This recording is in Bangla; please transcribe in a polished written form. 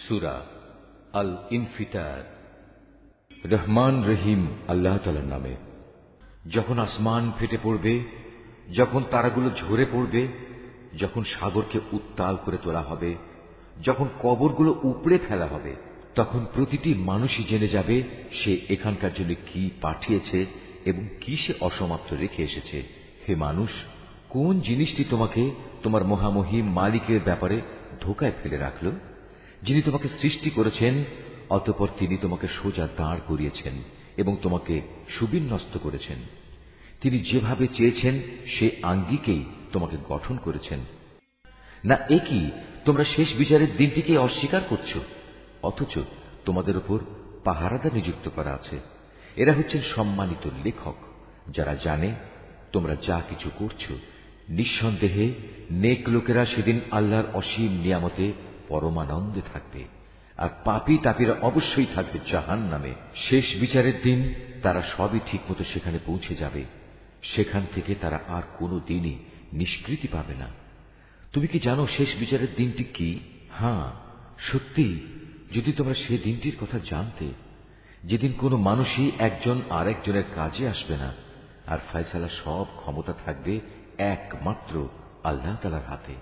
সূরা আল ইনফিতার। রহমান রহিম আল্লাহ তাআলার নামে। যখন আসমান ফেটে পড়বে, যখন তারাগুলো ঝরে পড়বে, যখন সাগরকে উত্তাল করে তোলা হবে, যখন কবরগুলো উপড়ে ফেলা হবে, তখন প্রতিটি মানুষই জেনে যাবে সে এখানকার জন্য কি পাঠিয়েছে এবং কি সে অসমাপ্ত রেখে এসেছে। হে মানুষ, কোন জিনিসটি তোমাকে তোমার মহামহিম মালিকের ব্যাপারে ধোকায় ফেলে রাখল, যিনি তোমাকে সৃষ্টি করেছেন, অতঃপর তিনি তোমাকে সোজা দাঁড় করিয়েছেন এবং তোমাকে সুবিন্যস্ত করেছেন। তিনি যেভাবে চেয়েছেন সে আঙ্গিকেই তোমাকে গঠন করেছেন। না একই তোমরা শেষ বিচারের দিনটিকে অস্বীকার করছ, অথচ তোমাদের উপর পাহারাদার নিযুক্ত করা আছে। এরা হচ্ছেন সম্মানিত লেখক, যারা জানে তোমরা যা কিছু করছো। নিঃসন্দেহে নেক লোকেরা সেদিন আল্লাহর অসীম নিয়ামতে পরমানন্দে থাকবে, আর পাপী তাপীরা অবশ্যই থাকবে জাহান্নামে। শেষ বিচারের দিন তারা সবই ঠিকমতো সেখানে পৌঁছে যাবে, সেখান থেকে তারা আর কোনো দিনই নিষ্কৃতি পাবে না। তুমি কি জানো শেষ বিচারের দিনটি কি? হ্যাঁ, সত্যি, যদি তোমরা সে দিনটির কথা জানতে, যেদিন কোনো মানুষই একজন আরেকজনের কাজে আসবে না, আর ফয়সালা সব ক্ষমতা থাকবে একমাত্র আল্লাহ তাআলার হাতে।